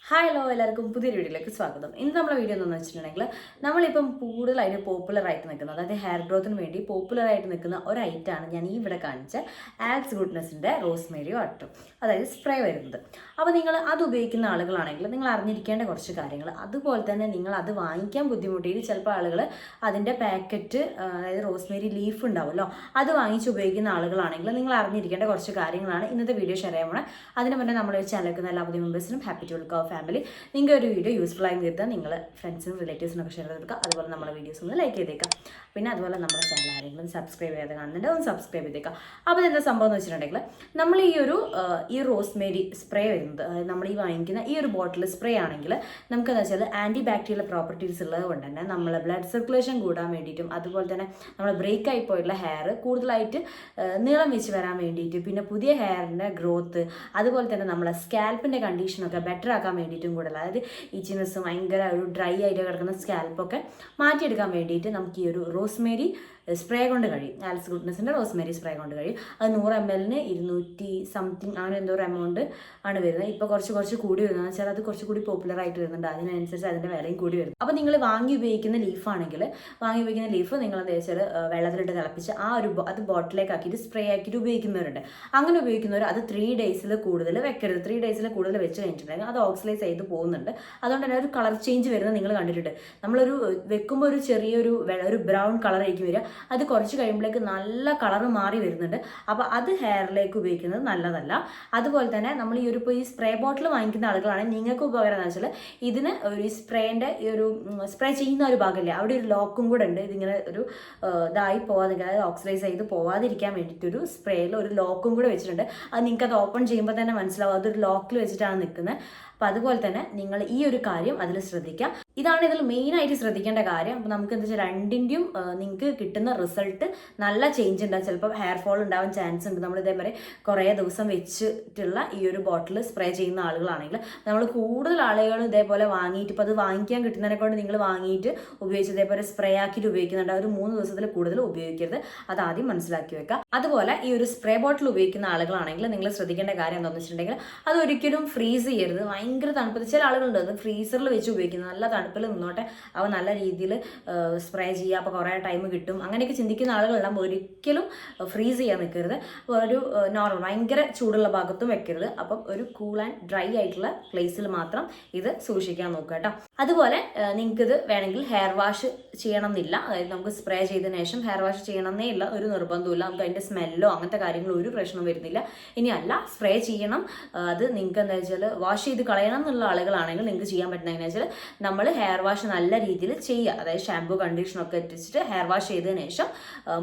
Hi hello എല്ലാവർക്കും പുതിയൊരു വീഡിയോയിലേക്ക് സ്വാഗതം. ഇന്ന് നമ്മുടെ വീഡിയോ എന്താണെന്ന് വെച്ചിട്ടുണ്ടെങ്കിൽ നമ്മളിപ്പം കൂടുതലായിട്ട് പോപ്പുലറായിട്ട് നിൽക്കുന്ന, അതായത് ഹെയർ ഗ്രോത്തിന് വേണ്ടി പോപ്പുലറായിട്ട് നിൽക്കുന്ന ഒരു ഐറ്റമാണ് ഞാൻ ഈ ഇവിടെ കാണിച്ച ആൽസ് ഗുഡ്നെസ്സിൻ്റെ റോസ്മേരി വാട്ടർ, അതായത് സ്പ്രേ വരുന്നത്. അപ്പോൾ നിങ്ങൾ അത് ഉപയോഗിക്കുന്ന ആളുകളാണെങ്കിൽ നിങ്ങൾ അറിഞ്ഞിരിക്കേണ്ട കുറച്ച് കാര്യങ്ങൾ, അതുപോലെ തന്നെ നിങ്ങൾ അത് വാങ്ങിക്കാൻ ബുദ്ധിമുട്ടിയിട്ട് ചിലപ്പോൾ ആളുകൾ അതിൻ്റെ പാക്കറ്റ്, അതായത് റോസ്മേരി ലീഫ് ഉണ്ടാവുമല്ലോ, അത് വാങ്ങിച്ച് ഉപയോഗിക്കുന്ന ആളുകളാണെങ്കിൽ നിങ്ങൾ അറിഞ്ഞിരിക്കേണ്ട കുറച്ച് കാര്യങ്ങളാണ് ഇന്നത്തെ വീഡിയോ ഷെയർ ചെയ്യാൻ പോകുന്നത്. അതിന് മുന്നേ നമ്മുടെ ചാനലിൽ എല്ലാ പുതിയ മെമ്പേഴ്സിനും ഹാപ്പി ടു വെൽക്കം ഫാമിലി. നിങ്ങൾ ഒരു വീഡിയോ യൂസ്ഫുൾ ആയി തീർത്താൽ നിങ്ങൾ ഫ്രണ്ട്സിനും റിലേറ്റീവ്സിനൊക്കെ ഷെയർ ചെയ്തെടുക്കുക. അതുപോലെ നമ്മുടെ വീഡിയോസ് ഒന്ന് ലൈക്ക് ചെയ്തേക്കാം. പിന്നെ അതുപോലെ നമ്മുടെ ചാനൽ ആരെങ്കിലും സബ്സ്ക്രൈബ് ചെയ്ത് കാണുന്നുണ്ട്, ഒന്ന് സബ്സ്ക്രൈബ് ചെയ്തേക്കാം. അപ്പോൾ എന്താ സംഭവം എന്ന് വെച്ചിട്ടുണ്ടെങ്കിൽ നമ്മൾ ഈ റോസ്മേരി സ്പ്രേ വരുന്നത്, അതായത് നമ്മൾ ഈ വാങ്ങിക്കുന്ന ഈ ഒരു ബോട്ടിൽ സ്പ്രേ ആണെങ്കിൽ നമുക്ക് എന്താ വെച്ചാൽ ആൻറ്റി ബാക്ടീരിയൽ പ്രോപ്പർട്ടീസ് ഉള്ളത് കൊണ്ട് തന്നെ നമ്മളെ ബ്ലഡ് സർക്കുലേഷൻ കൂടാൻ വേണ്ടിയിട്ടും, അതുപോലെ തന്നെ നമ്മൾ ബ്രേക്ക് ആയി പോയിട്ടുള്ള ഹെയർ കൂടുതലായിട്ട് നീളം വെച്ച് വരാൻ വേണ്ടിയിട്ട്, പിന്നെ പുതിയ ഹെയറിൻ്റെ ഗ്രോത്ത്, അതുപോലെ തന്നെ നമ്മളെ സ്കാൽപ്പിൻ്റെ കണ്ടീഷനൊക്കെ ബെറ്റർ ആക്കാൻ വേണ്ടിയിട്ടും കൂടുതൽ, അതായത് ഇച്ചിനെസ് ഭയങ്കര ഒരു ഡ്രൈ ആയിട്ട് കിടക്കുന്ന സ്കാൽപ്പൊക്കെ മാറ്റിയെടുക്കാൻ വേണ്ടിയിട്ട് നമുക്ക് ഈ ഒരു റോസ്മേരി സ്പ്രേ കൊണ്ട് കഴിയും. ആൽസ് ഗുഡ്നെസ്സിൻ്റെ റോസ്മേരി സ്പ്രേ കൊണ്ട് കഴിയും. അത് 100 ml 200 സംതിങ് അങ്ങനെ എന്തോ ഒരു എമൗണ്ട് ആണ് വരുന്നത്. ഇപ്പോൾ കുറച്ച് കൂടി വരുന്നത് വെച്ചാൽ അത് കുറച്ചുകൂടി പോപ്പുലർ ആയിട്ട് വരുന്നുണ്ട്, അതിനനുസരിച്ച് അതിൻ്റെ വിലയും കൂടി വരുന്നു. അപ്പോൾ നിങ്ങൾ വാങ്ങി ഉപയോഗിക്കുന്ന ലീഫാണെങ്കിൽ ലീഫ് നിങ്ങൾ എന്താ വെച്ചാൽ വെള്ളത്തിലിട്ട് തിളപ്പിച്ച് അത് ബോട്ടിലേക്ക് ആക്കിയിട്ട് സ്പ്രേ ആക്കിയിട്ട് ഉപയോഗിക്കുന്നവരുണ്ട്. അങ്ങനെ ഉപയോഗിക്കുന്നവർ അത് 3 days കൂടുതൽ വെക്കരുത്. 3 days കൂടുതൽ വെച്ച് കഴിഞ്ഞിട്ടുണ്ടെങ്കിൽ അത് ഓക്സിഡൈസ് ചെയ്ത് പോകുന്നുണ്ട്. അതുകൊണ്ട് തന്നെ ഒരു കളർ ചേഞ്ച് വരുന്നത് നിങ്ങൾ കണ്ടിട്ടുണ്ട്. നമ്മളൊരു വെക്കുമ്പോൾ ഒരു ചെറിയൊരു ഒരു ബ്രൗൺ കളർ ആയിരിക്കും വരിക, അത് കുറച്ച് കഴിയുമ്പോഴേക്ക് നല്ല കളർ മാറി വരുന്നുണ്ട്. അപ്പോൾ അത് ഹെയറിലേക്ക് ഉപയോഗിക്കുന്നത് നല്ലതല്ല. അതുപോലെ തന്നെ നമ്മൾ ഇപ്പോൾ ഈ സ്പ്രേ ബോട്ടിൽ വാങ്ങിക്കുന്ന ആളുകളാണെങ്കിൽ നിങ്ങൾക്ക് ഉപകാരം എന്ന് വെച്ചാൽ ഇതിന് ഒരു സ്പ്രേൻ്റെ ഈ ഒരു സ്പ്രേ ചെയ്യുന്ന ഒരു ഭാഗമില്ല, അവിടെ ഒരു ലോക്കും കൂടെ ഉണ്ട്. ഇതിങ്ങനെ ഒരു ഇതായി പോകാതെ, അതായത് ഓക്സിഡൈസ് ചെയ്ത് പോവാതിരിക്കാൻ വേണ്ടിയിട്ടൊരു സ്പ്രേയിൽ ഒരു ലോക്കും കൂടെ വെച്ചിട്ടുണ്ട്. അത് നിങ്ങൾക്ക് അത് ഓപ്പൺ ചെയ്യുമ്പോൾ തന്നെ മനസ്സിലാവും അതൊരു ലോക്കിൽ വെച്ചിട്ടാണ് നിൽക്കുന്നത്. അപ്പോൾ അതുപോലെ തന്നെ നിങ്ങൾ ഈ ഒരു കാര്യം അതിൽ ശ്രദ്ധിക്കുക. ഇതാണ് ഇതിൽ മെയിനായിട്ട് ശ്രദ്ധിക്കേണ്ട കാര്യം. അപ്പോൾ നമുക്ക് എന്താ വെച്ചാൽ രണ്ടിൻ്റെയും നിങ്ങൾക്ക് കിട്ടുന്ന റിസൾട്ട് നല്ല ചേഞ്ച് ഉണ്ടാകും. ചിലപ്പോൾ ഹെയർ ഫോൾ ഉണ്ടാവാൻ ചാൻസ് ഉണ്ട്. നമ്മൾ ഇതേപോലെ കുറേ ദിവസം വെച്ചിട്ടുള്ള ഈ ഒരു ബോട്ടിൽ സ്പ്രേ ചെയ്യുന്ന ആളുകളാണെങ്കിൽ, നമ്മൾ കൂടുതൽ ആളുകൾ ഇതേപോലെ വാങ്ങിയിട്ട്, ഇപ്പോൾ അത് വാങ്ങിക്കാൻ കിട്ടുന്നതിനെ കൊണ്ട് നിങ്ങൾ വാങ്ങിയിട്ട് ഉപയോഗിച്ച് ഇതേപോലെ സ്പ്രേ ആക്കിയിട്ട് ഉപയോഗിക്കുന്നുണ്ട്. ഒരു 3 ദിവസത്തിൽ കൂടുതൽ ഉപയോഗിക്കരുത്, അത് ആദ്യം മനസ്സിലാക്കി വെക്കുക. അതുപോലെ ഈ ഒരു സ്പ്രേ ബോട്ടിൽ ഉപയോഗിക്കുന്ന ആളുകളാണെങ്കിൽ നിങ്ങൾ ശ്രദ്ധിക്കേണ്ട കാര്യം എന്താണെന്ന് വെച്ചിട്ടുണ്ടെങ്കിൽ അത് ഒരിക്കലും ഫ്രീസ് ചെയ്യരുത്. ഭയങ്കര തണുപ്പത്ത് ചില ആളുകളുണ്ട് അത് ഫ്രീസറിൽ വെച്ച് ഉപയോഗിക്കുന്നത്, നല്ല തണുപ്പിൽ നിന്നോട്ടെ അവ നല്ല രീതിയിൽ സ്പ്രേ ചെയ്യുക, അപ്പോൾ കുറേ ടൈം കിട്ടും, അങ്ങനെയൊക്കെ ചിന്തിക്കുന്ന ആളുകളെല്ലാം ഒരിക്കലും ഫ്രീസ് ചെയ്യാൻ നിൽക്കരുത്. ഒരു നോർമൽ ഭയങ്കര ചൂടുള്ള ഭാഗത്തും വെക്കരുത്. അപ്പം ഒരു കൂൾ ആൻഡ് ഡ്രൈ ആയിട്ടുള്ള പ്ലേസിൽ മാത്രം ഇത് സൂക്ഷിക്കാൻ നോക്കുക കേട്ടോ. അതുപോലെ നിങ്ങൾക്കിത് വേണമെങ്കിൽ ഹെയർ വാഷ് ചെയ്യണം എന്നില്ല, അതായത് നമുക്ക് സ്പ്രേ ചെയ്തതിനു ശേഷം ഹെയർ വാഷ് ചെയ്യണമെന്നേ ഇല്ല, ഒരു നിർബന്ധമില്ല. നമുക്ക് അതിൻ്റെ സ്മെല്ലോ അങ്ങനത്തെ കാര്യങ്ങളോ ഒരു പ്രശ്നം വരുന്നില്ല. ഇനി അല്ല സ്പ്രേ ചെയ്യണം, അത് നിങ്ങൾക്ക് എന്താ വെച്ചാൽ വാഷ് ചെയ്ത് കളയണം എന്നുള്ള ആളുകളാണെങ്കിൽ നിങ്ങൾക്ക് ചെയ്യാൻ പറ്റുന്ന എങ്ങനെയാ വെച്ചാൽ നമ്മൾ ഹെയർ വാഷ് നല്ല രീതിയിൽ ചെയ്യുക, അതായത് ഷാമ്പൂ കണ്ടീഷനൊക്കെ ഇട്ടിച്ചിട്ട് ഹെയർ വാഷ് ചെയ്തതിന് ശേഷം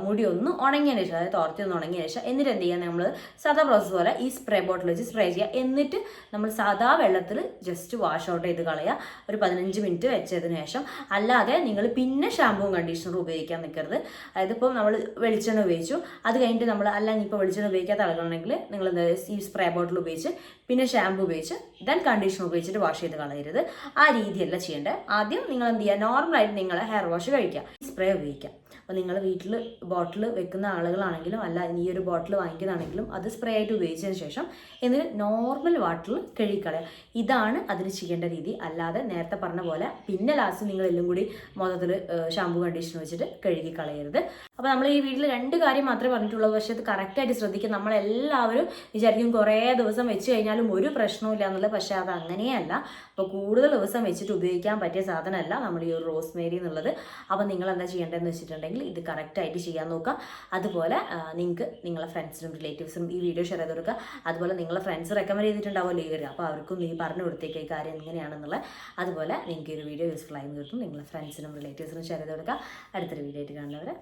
മുടി ഒന്ന് ഉണങ്ങിയതിന് ശേഷം, അതായത് തോർത്തി ഒന്ന് ഉണങ്ങിയതിന് ശേഷം എന്നിട്ട് എന്ത് ചെയ്യുക, നമ്മൾ സാധാ പ്രോസസ്സ് പോലെ ഈ സ്പ്രേ ബോട്ടിൽ വെച്ച് സ്പ്രേ ചെയ്യുക. എന്നിട്ട് നമ്മൾ സാധാ വെള്ളത്തിൽ ജസ്റ്റ് വാഷ് ഔട്ട് ചെയ്ത് കളയുക ഒരു 15 മിനിറ്റ് വെച്ചതിന് ശേഷം. അല്ലാതെ നിങ്ങൾ പിന്നെ ഷാമ്പൂവും കണ്ടീഷണറും ഉപയോഗിക്കാൻ നിൽക്കരുത്. അതായത് ഇപ്പോൾ നമ്മൾ വെളിച്ചെണ്ണ ഉപയോഗിച്ചു, അത് കഴിഞ്ഞിട്ട് നമ്മൾ അല്ലെങ്കിൽ ഇപ്പോൾ വെളിച്ചെണ്ണ ഉപയോഗിക്കാത്ത ആളുകളാണെങ്കിൽ നിങ്ങൾ ഈ സ്പ്രേ ബോട്ടിൽ ഉപയോഗിച്ച് പിന്നെ ഷാമ്പൂ ഉപയോഗിച്ച് ദെൻ കണ്ടീഷണർ ഉപയോഗിച്ചിട്ട് വാഷ് ചെയ്ത് കളയരുത്. ആ രീതിയല്ല ചെയ്യേണ്ടത്. ആദ്യം നിങ്ങൾ എന്ത് ചെയ്യുക, നോർമലായിട്ട് നിങ്ങൾ ഹെയർ വാഷ് കഴിക്കുക, സ്പ്രേ ഉപയോഗിക്കുക. അപ്പോൾ നിങ്ങൾ വീട്ടിൽ ബോട്ടിൽ വെക്കുന്ന ആളുകളാണെങ്കിലും അല്ല ഈ ഒരു ബോട്ടിൽ വാങ്ങിക്കുന്നതാണെങ്കിലും അത് സ്പ്രേ ആയിട്ട് ഉപയോഗിച്ചതിന് ശേഷം എന്നിട്ട് നോർമൽ വാട്ടറിൽ കഴുകിക്കളയുക. ഇതാണ് അതിന് ചെയ്യേണ്ട രീതി. അല്ലാതെ നേരത്തെ പറഞ്ഞ പോലെ പിന്നെ ലാസ്റ്റ് നിങ്ങൾ എല്ലാം കൂടി മൊത്തത്തിൽ ഷാമ്പൂ കണ്ടീഷണർ വെച്ചിട്ട് കഴുകിക്കളയരുത്. അപ്പോൾ നമ്മൾ ഈ വീട്ടിൽ 2 കാര്യം മാത്രമേ പറഞ്ഞിട്ടുള്ളൂ, പക്ഷേ അത് കറക്റ്റായിട്ട് ശ്രദ്ധിക്കുക. നമ്മളെല്ലാവരും വിചാരിക്കും കുറേ ദിവസം വെച്ച് കഴിഞ്ഞാലും ഒരു പ്രശ്നവും ഇല്ല എന്നുള്ളത്, പക്ഷേ അത് അങ്ങനെയല്ല. അപ്പോൾ കൂടുതൽ ദിവസം വെച്ചിട്ട് ഉപയോഗിക്കാൻ പറ്റിയ സാധനമല്ല നമ്മൾ ഈ ഒരു റോസ്മേരി എന്നുള്ളത്. അപ്പോൾ നിങ്ങൾ എന്താ ചെയ്യേണ്ടതെന്ന് വെച്ചിട്ടുണ്ടെങ്കിൽ ഇത് കറക്റ്റായിട്ട് ചെയ്യാൻ നോക്കുക. അതുപോലെ നിങ്ങൾക്ക് നിങ്ങളെ ഫ്രണ്ട്സിനും റിലേറ്റീവ്സിനും ഈ വീഡിയോ ഷെയർ ചെയ്ത് കൊടുക്കുക. അതുപോലെ നിങ്ങളെ ഫ്രണ്ട്സ് റെക്കമെൻഡ് ചെയ്തിട്ടുണ്ടാവുമല്ലോ ഈ വീഡിയോ, അപ്പോൾ അവർക്കും നീ പറഞ്ഞു കൊടുത്തേക്ക് ഈ കാര്യം എങ്ങനെയാണെന്നുള്ളത്. അതുപോലെ നിങ്ങൾക്ക് ഈ ഒരു വീഡിയോ യൂസ്ഫുൾ ആയി തീർത്തും നിങ്ങളെ ഫ്രണ്ട്സിനും റിലേറ്റീവ്സിനും ഷെയർ ചെയ്ത് കൊടുക്കുക. അടുത്തൊരു വീഡിയോ ആയിട്ട് കാണുന്നവരെ